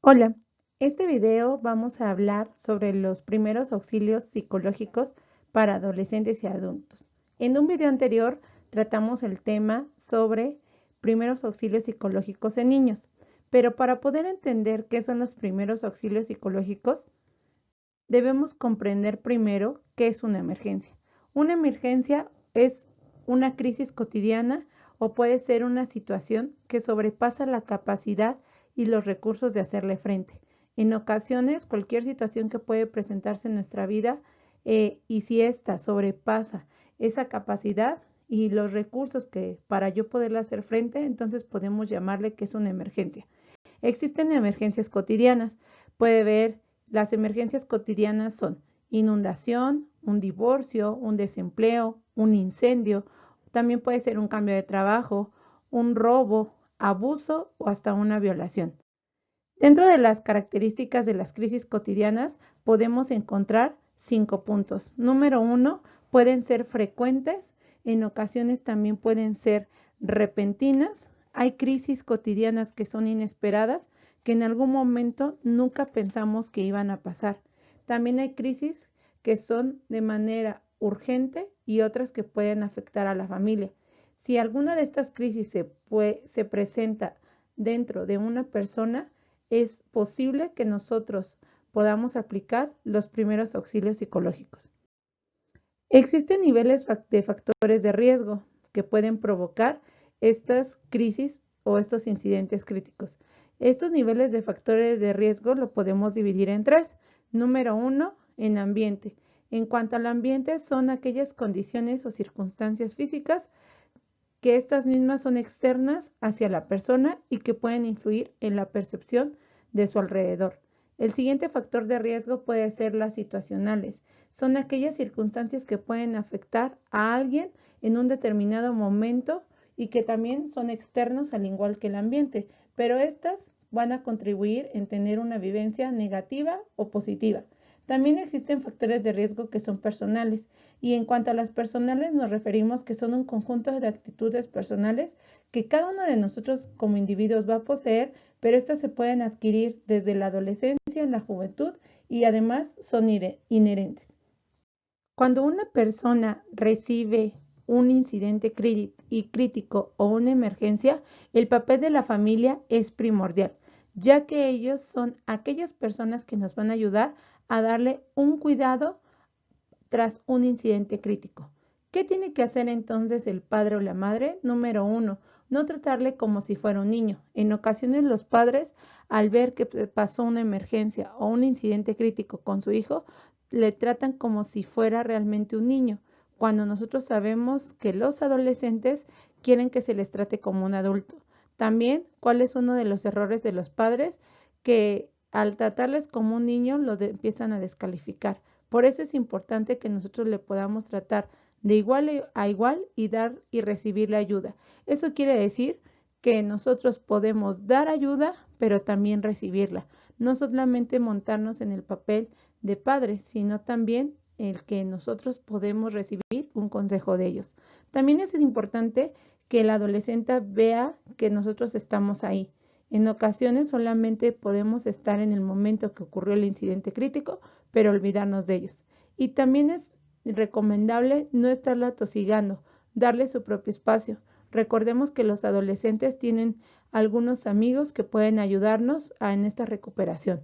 Hola, este video vamos a hablar sobre los primeros auxilios psicológicos para adolescentes y adultos. En un video anterior tratamos el tema sobre primeros auxilios psicológicos en niños, pero para poder entender qué son los primeros auxilios psicológicos, debemos comprender primero qué es una emergencia. Una emergencia es una crisis cotidiana o puede ser una situación que sobrepasa la capacidad y los recursos de hacerle frente. En ocasiones, cualquier situación que puede presentarse en nuestra vida y si ésta sobrepasa esa capacidad y los recursos que para yo poderle hacer frente, entonces podemos llamarle que es una emergencia. Existen emergencias cotidianas. Puede ver, las emergencias cotidianas son inundación, un divorcio, un desempleo, un incendio. También puede ser un cambio de trabajo, un robo, abuso o hasta una violación. Dentro de las características de las crisis cotidianas podemos encontrar 5 puntos. Número 1, pueden ser frecuentes, en ocasiones también pueden ser repentinas. Hay crisis cotidianas que son inesperadas, que en algún momento nunca pensamos que iban a pasar. También hay crisis que son de manera urgente y otras que pueden afectar a la familia. Si alguna de estas crisis se presenta dentro de una persona, es posible que nosotros podamos aplicar los primeros auxilios psicológicos. Existen niveles de factores de riesgo que pueden provocar estas crisis o estos incidentes críticos. Estos niveles de factores de riesgo lo podemos dividir en tres. Número 1, en ambiente. En cuanto al ambiente, son aquellas condiciones o circunstancias físicas que estas mismas son externas hacia la persona y que pueden influir en la percepción de su alrededor. El siguiente factor de riesgo puede ser las situacionales. Son aquellas circunstancias que pueden afectar a alguien en un determinado momento y que también son externos al igual que el ambiente, pero estas van a contribuir en tener una vivencia negativa o positiva. También existen factores de riesgo que son personales y en cuanto a las personales nos referimos que son un conjunto de actitudes personales que cada uno de nosotros como individuos va a poseer, pero estas se pueden adquirir desde la adolescencia, en la juventud y además son inherentes. Cuando una persona recibe un incidente crítico o una emergencia, el papel de la familia es primordial, ya que ellos son aquellas personas que nos van a ayudar a darle un cuidado tras un incidente crítico. ¿Qué tiene que hacer entonces el padre o la madre? Número 1, no tratarle como si fuera un niño. En ocasiones los padres, al ver que pasó una emergencia o un incidente crítico con su hijo, le tratan como si fuera realmente un niño, cuando nosotros sabemos que los adolescentes quieren que se les trate como un adulto. También, ¿cuál es uno de los errores de los padres? Que al tratarles como un niño empiezan a descalificar. Por eso es importante que nosotros le podamos tratar de igual a igual y dar y recibir la ayuda. Eso quiere decir que nosotros podemos dar ayuda, pero también recibirla. No solamente montarnos en el papel de padres, sino también el que nosotros podemos recibir un consejo de ellos. También es importante que el adolescente vea que nosotros estamos ahí. En ocasiones solamente podemos estar en el momento que ocurrió el incidente crítico, pero olvidarnos de ellos. Y también es recomendable no estarla atosigando, darle su propio espacio. Recordemos que los adolescentes tienen algunos amigos que pueden ayudarnos en esta recuperación.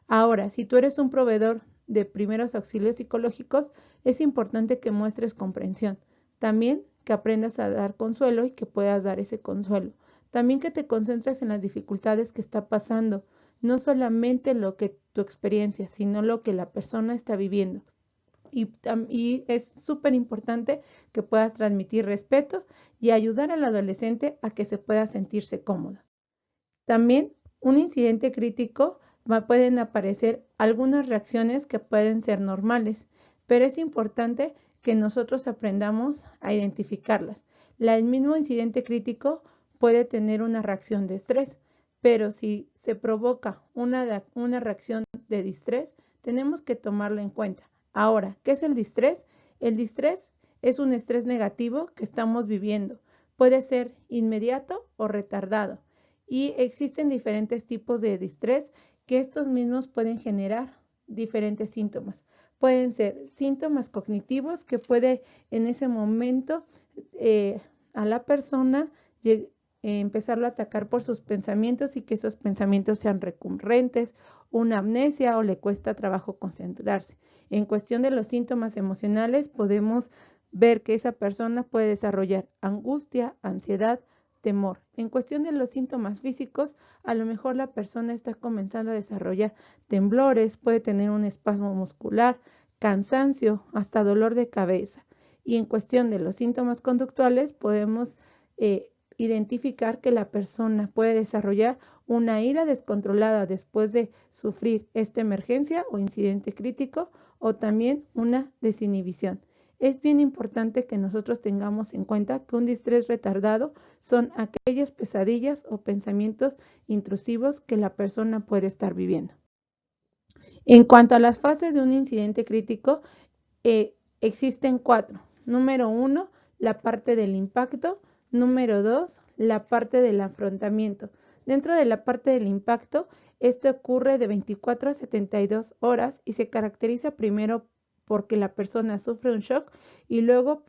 Ahora, si tú eres un proveedor de primeros auxilios psicológicos, es importante que muestres comprensión. También que aprendas a dar consuelo y que puedas dar ese consuelo. También que te concentres en las dificultades que está pasando, no solamente lo que tu experiencia, sino lo que la persona está viviendo. Y es súper importante que puedas transmitir respeto y ayudar al adolescente a que se pueda sentirse cómodo. También un incidente crítico pueden aparecer algunas reacciones que pueden ser normales, pero es importante que nosotros aprendamos a identificarlas. El mismo incidente crítico puede tener una reacción de estrés, pero si se provoca una reacción de distrés, tenemos que tomarla en cuenta. Ahora, ¿qué es el distrés? El distrés es un estrés negativo que estamos viviendo. Puede ser inmediato o retardado Y existen diferentes tipos de distrés que estos mismos pueden generar diferentes síntomas. Pueden ser síntomas cognitivos que puede en ese momento a la persona empezarlo a atacar por sus pensamientos y que esos pensamientos sean recurrentes, una amnesia o le cuesta trabajo concentrarse. En cuestión de los síntomas emocionales, podemos ver que esa persona puede desarrollar angustia, ansiedad, temor. En cuestión de los síntomas físicos, a lo mejor la persona está comenzando a desarrollar temblores, puede tener un espasmo muscular, cansancio, hasta dolor de cabeza. Y en cuestión de los síntomas conductuales, podemos identificar que la persona puede desarrollar una ira descontrolada después de sufrir esta emergencia o incidente crítico o también una desinhibición. Es bien importante que nosotros tengamos en cuenta que un distrés retardado son aquellas pesadillas o pensamientos intrusivos que la persona puede estar viviendo. En cuanto a las fases de un incidente crítico, existen 4. Número 1, la parte del impacto. Número 2, la parte del afrontamiento. Dentro de la parte del impacto, este ocurre de 24 a 72 horas y se caracteriza primero porque la persona sufre un shock y luego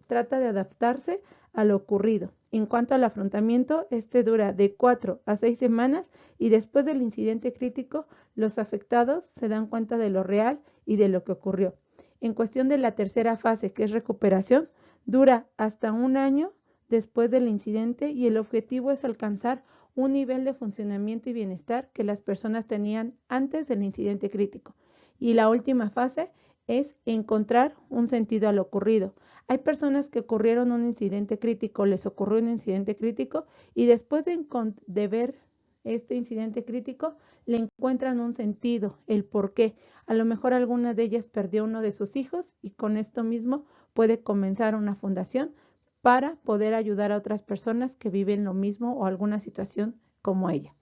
trata de adaptarse a lo ocurrido. En cuanto al afrontamiento, este dura de 4 a 6 semanas y después del incidente crítico, los afectados se dan cuenta de lo real y de lo que ocurrió. En cuestión de la tercera fase, que es recuperación, dura hasta un año después del incidente y el objetivo es alcanzar un nivel de funcionamiento y bienestar que las personas tenían antes del incidente crítico. Y la última fase es encontrar un sentido a lo ocurrido. Hay personas que ocurrieron un incidente crítico, les ocurrió un incidente crítico y después de ver este incidente crítico, le encuentran un sentido, el por qué. A lo mejor alguna de ellas perdió uno de sus hijos y con esto mismo puede comenzar una fundación para poder ayudar a otras personas que viven lo mismo o alguna situación como ella.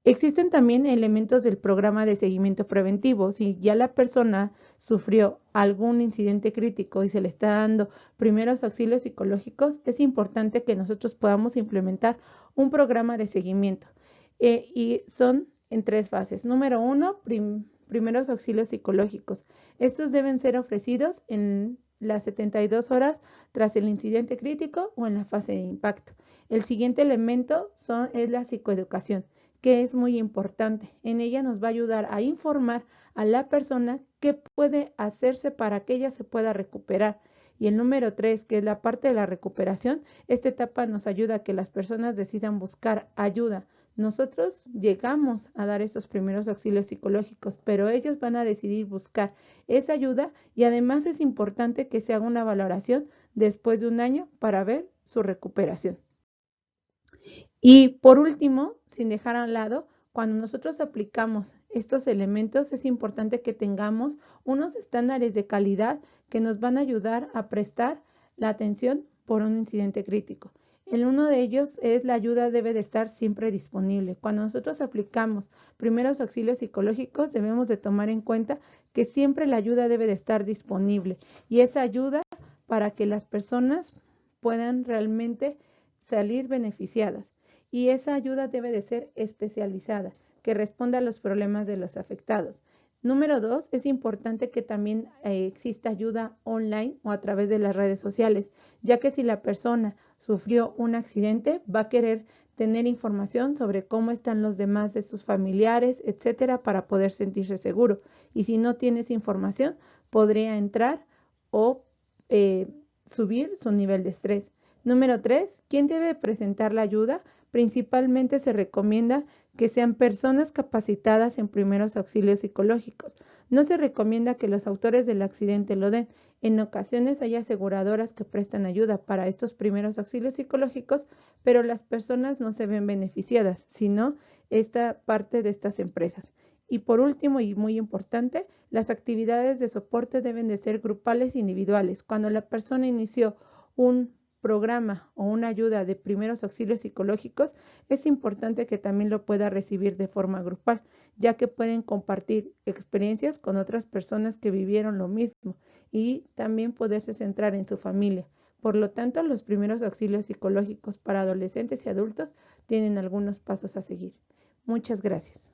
Existen también elementos del programa de seguimiento preventivo. Si ya la persona sufrió algún incidente crítico y se le está dando primeros auxilios psicológicos, es importante que nosotros podamos implementar un programa de seguimiento. Y son en 3 fases. Número 1, primeros auxilios psicológicos. Estos deben ser ofrecidos en las 72 horas tras el incidente crítico o en la fase de impacto. El siguiente elemento es la psicoeducación, que es muy importante. En ella nos va a ayudar a informar a la persona qué puede hacerse para que ella se pueda recuperar. Y el número 3, que es la parte de la recuperación, esta etapa nos ayuda a que las personas decidan buscar ayuda. Nosotros llegamos a dar estos primeros auxilios psicológicos, pero ellos van a decidir buscar esa ayuda y además es importante que se haga una valoración después de un año para ver su recuperación. Y por último, sin dejar a un lado, cuando nosotros aplicamos estos elementos, es importante que tengamos unos estándares de calidad que nos van a ayudar a prestar la atención por un incidente crítico. El uno de ellos es la ayuda debe de estar siempre disponible. Cuando nosotros aplicamos primeros auxilios psicológicos, debemos de tomar en cuenta que siempre la ayuda debe de estar disponible y esa ayuda para que las personas puedan realmente salir beneficiadas. Y esa ayuda debe de ser especializada, que responda a los problemas de los afectados. Número 2, es importante que también exista ayuda online o a través de las redes sociales, ya que si la persona sufrió un accidente, va a querer tener información sobre cómo están los demás de sus familiares, etcétera, para poder sentirse seguro. Y si no tienes información, podría entrar o subir su nivel de estrés. Número 3, ¿quién debe presentar la ayuda? Principalmente se recomienda que sean personas capacitadas en primeros auxilios psicológicos. No se recomienda que los autores del accidente lo den. En ocasiones hay aseguradoras que prestan ayuda para estos primeros auxilios psicológicos, pero las personas no se ven beneficiadas, sino esta parte de estas empresas. Y por último, y muy importante, las actividades de soporte deben de ser grupales e individuales. Cuando la persona inició un programa o una ayuda de primeros auxilios psicológicos, es importante que también lo pueda recibir de forma grupal, ya que pueden compartir experiencias con otras personas que vivieron lo mismo y también poderse centrar en su familia. Por lo tanto, los primeros auxilios psicológicos para adolescentes y adultos tienen algunos pasos a seguir. Muchas gracias.